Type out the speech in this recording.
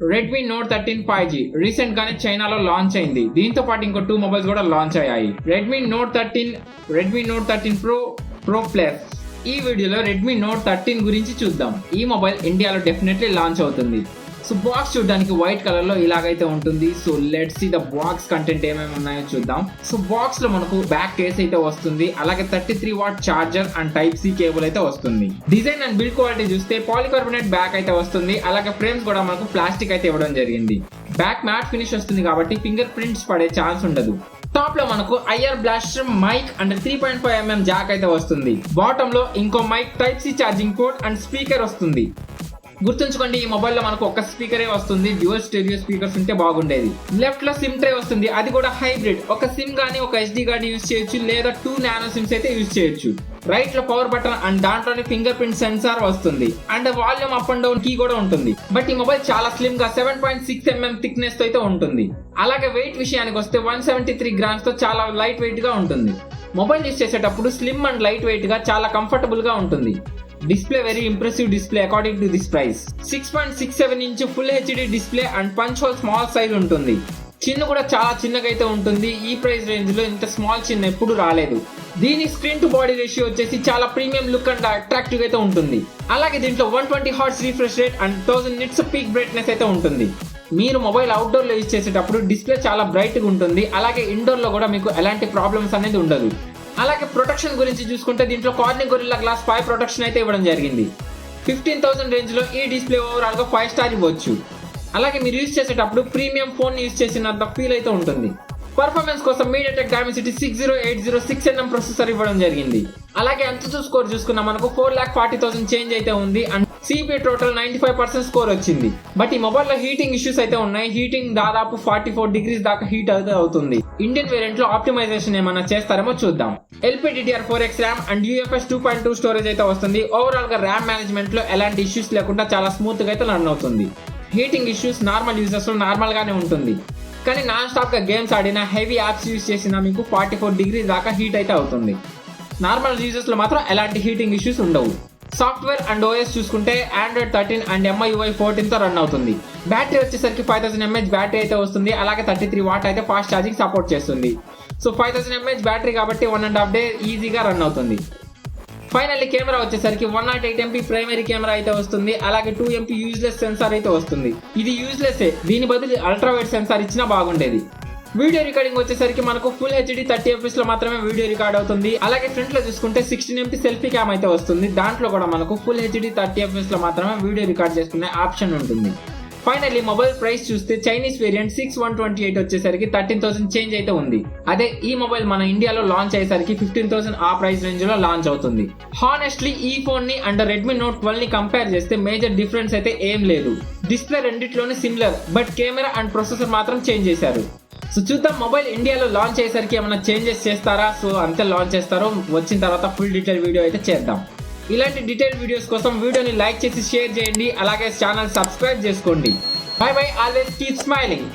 Redmi Note 13 5G recent గానే చైనాలో launch అయింది. దీంతో పాటు ఇంకో 2 మొబైల్స్ కూడా లాంచ్ అయ్యాయి. Redmi Note 13 Pro Plus. ఈ వీడియోలో Redmi Note 13 గురించి చూద్దాం. ఈ మొబైల్ ఇండియాలో డెఫినెట్లీ లాంచ్ అవుతుంది. సో బాక్స్ చూడడానికి వైట్ కలర్ లో ఇలాగైతే ఉంటుంది. So let's see the box content ఏమేమి ఉన్నాయో చూద్దాం. సో బాక్స్ లో మనకు బ్యాక్ కేస్ అయితే వస్తుంది, అలాగే 33 watt charger and type C cable అయితే వస్తుంది. డిజైన్ అండ్ బిల్డ్ క్వాలిటీ చూస్తే పాలికార్బోనేట్ బ్యాక్ అయితే వస్తుంది, అలాగే ఫ్రేమ్స్ కూడా మనకు ప్లాస్టిక్ అయితే ఇవ్వడం జరిగింది. బ్యాక్ మ్యాట్ ఫినిష్ వస్తుంది కాబట్టి ఫింగర్ ప్రింట్స్ పడే ఛాన్స్ ఉండదు. టాప్ లో మనకు IR blaster mic and 3.5mm jack అయితే వస్తుంది. బాటమ్ లో ఇంకో mic, type C charging port and speaker వస్తుంది. గుర్తుంచుకోండి, ఈ మొబైల్లో మనకు ఒక స్పీకరే వస్తుంది. డ్యూయల్ స్టెరియో స్పీకర్స్ ఉంటే బాగుండేది. లెఫ్ట్ లో సిమ్ ట్రే వస్తుంది, అది కూడా హైబ్రిడ్. ఒక సిమ్ గానీ ఒక SD గానీ యూజ్ చేయొచ్చు, లేదా 2 నానో సిమ్స్ అయితే యూజ్ చేయొచ్చు. రైట్ లో పవర్ బటన్ అండ్ దాంట్లోనే ఫింగర్ ప్రింట్ సెన్సార్ వస్తుంది, and volume up and down key కూడా ఉంటుంది. బట్ ఈ మొబైల్ చాలా స్లిమ్ గా 7.6mm థిక్నెస్ తో అయితే ఉంటుంది. అలాగే వెయిట్ విషయానికి వస్తే 173 grams తో చాలా లైట్ వెయిట్ గా ఉంటుంది. మొబైల్ యూజ్ చేసేటప్పుడు స్లిమ్ అండ్ లైట్ వెయిట్ గా చాలా కంఫర్టబుల్ గా ఉంటుంది. Display very impressive display according to this price. 6.67 inch full HD display and punch whole small size ఉంటుంది. చిన్న కూడా చాలా చిన్నగా అయితే ఉంటుంది. ఈ ప్రైస్ రేంజ్ లో ఇంత స్మాల్ చిన్న ఎప్పుడు రాలేదు. దీని స్క్రీన్ టు బాడీ రేషియో వచ్చేసి చాలా ప్రీమియం లుక్ అండ్ అట్రాక్టివ్ అయితే ఉంటుంది. అలాగే దీంట్లో 120 Hz refresh rate and 1000 nits peak brightness అయితే ఉంటుంది. మీరు మొబైల్ అవుట్డోర్ లో యూజ్ చేసేటప్పుడు డిస్ప్లే చాలా బ్రైట్ గా ఉంటుంది. అలాగే ఇండోర్ లో కూడా మీకు ఎలాంటి ప్రాబ్లమ్స్ అనేది ఉండదు. అలాగే ప్రొటెక్షన్ గురించి చూసుకుంటే దీంట్లో కార్నింగ్ గొరిల్లా గ్లాస్ 5 ప్రొటెక్షన్ అయితే ఇవ్వడం జరిగింది. 15,000 రేంజ్ లో ఈ డిస్ప్లే ఓవరాల్ గా 5 స్టార్ ఇవ్వచ్చు. అలాగే మీరు యూజ్ చేసేటప్పుడు ప్రీమియం ఫోన్ యూజ్ చేసినంత ఫీల్ అయితే ఉంటుంది. పర్ఫార్మెన్స్ కోసం మీడియాటెక్ డైమెన్సిటీ 60806nm ప్రొసెసర్ ఇవ్వడం జరిగింది. అలాగే అంతు స్కోర్ చూసుకున్నా మనకు 4,40,000 చేంజ్ అయితే ఉంది అండ్ సిపి టోటల్ 95% స్కోర్ వచ్చింది. బట్ ఈ మొబైల్ లో హీటింగ్ ఇష్యూస్ అయితే ఉన్నాయి. హీటింగ్ దాదాపు 44 degrees దాకా హీట్ అయితే అవుతుంది. ఇండియన్ వేరియంట్ లో ఆప్టిమైజేషన్ ఏమైనా చేస్తారేమో చూద్దాం. LPDDR4X RAM and UFS 2.2 storage అయితే వస్తుంది. ఓవరాల్ గా ర్యామ్ మేనేజ్మెంట్ లో ఎలాంటి ఇష్యూస్ లేకుండా చాలా స్మూత్ గా అయితే రన్ అవుతుంది. హీటింగ్ ఇష్యూస్ నార్మల్ యూజర్స్ లో నార్మల్ గానే ఉంటుంది, కానీ నాన్ స్టాప్ గా గేమ్స్ ఆడినా హెవీ యాప్స్ యూజ్ చేసినా మీకు 44 degrees దాకా హీట్ అయితే అవుతుంది. నార్మల్ యూజర్స్ లో మాత్రం ఎలాంటి హీటింగ్ ఇష్యూస్ ఉండవు. సాఫ్ట్వేర్ అండ్ OS చూసుకుంటే Android 13 అండ్ MIUI 14 తో రన్ అవుతుంది. బ్యాటరీ వచ్చేసరికి 5000 mAh బ్యాటరీ అయితే వస్తుంది. అలాగే 33 వాట్ అయితే ఫాస్ట్ ఛార్జింగ్ సపోర్ట్ చేస్తుంది. సో 5000 mAh బ్యాటరీ కాబట్టి 1.5 day ఈజీగా రన్ అవుతుంది. ఫైనల్లీ కెమెరా వచ్చేసరికి 108MP ప్రైమరీ కెమెరా అయితే వస్తుంది. అలాగే 2MP యూజ్లెస్ సెన్సార్ అయితే వస్తుంది. ఇది యూజ్లెస్, దీని బదులు అల్ట్రా వైడ్ సెన్సార్ ఇచ్చినా బాగుండేది. వీడియో రికార్డింగ్ వచ్చేసరికి మనకు ఫుల్ హెచ్డి 30 fps లో మాత్రమే వీడియో రికార్డ్ అవుతుంది. అలాగే ఫ్రంట్ లో చూసుకుంటే 16MP సెల్ఫీ క్యామ్ అయితే వస్తుంది. దాంట్లో కూడా మనకు ఫుల్ హెచ్డి 30 fps లో మాత్రమే వీడియో రికార్డ్ చేసుకునే ఆప్షన్ ఉంటుంది. ఫైనల్లీ మొబైల్ ప్రైస్ చూస్తే చైనీస్ వేరియంట్ 6128 వచ్చేసరికి 13,000 చేంజ్ అయితే ఉంది. అదే ఈ మొబైల్ మన ఇండియాలో లాంచ్ అయ్యేసరికి 15,000 ఆ ప్రైస్ రేంజ్ లో లాంచ్ అవుతుంది. హానెస్ట్లీ ఈ ఫోన్ ని అండ్ Redmi Note 12 ని కంపేర్ చేస్తే మేజర్ డిఫరెన్స్ అయితే ఏం లేదు. డిస్ప్లే రెండిట్లోనే similar, but camera and processor మాత్రం చేంజ్ చేశారు. సో చూద్దాం మొబైల్ ఇండియాలో లాంచ్ అయ్యేసరికి ఏమైనా చేంజెస్ చేస్తారా. సో అంతే లాంచ్ చేస్తారో, వచ్చిన తర్వాత ఫుల్ డీటెయిల్ వీడియో అయితే చేద్దాం. ఇలాంటి డీటెయిల్ వీడియోస్ కోసం వీడియోని లైక్ చేసి షేర్ చేయండి. అలాగే ఛానల్ సబ్స్క్రైబ్ చేసుకోండి. By by, always keep smiling.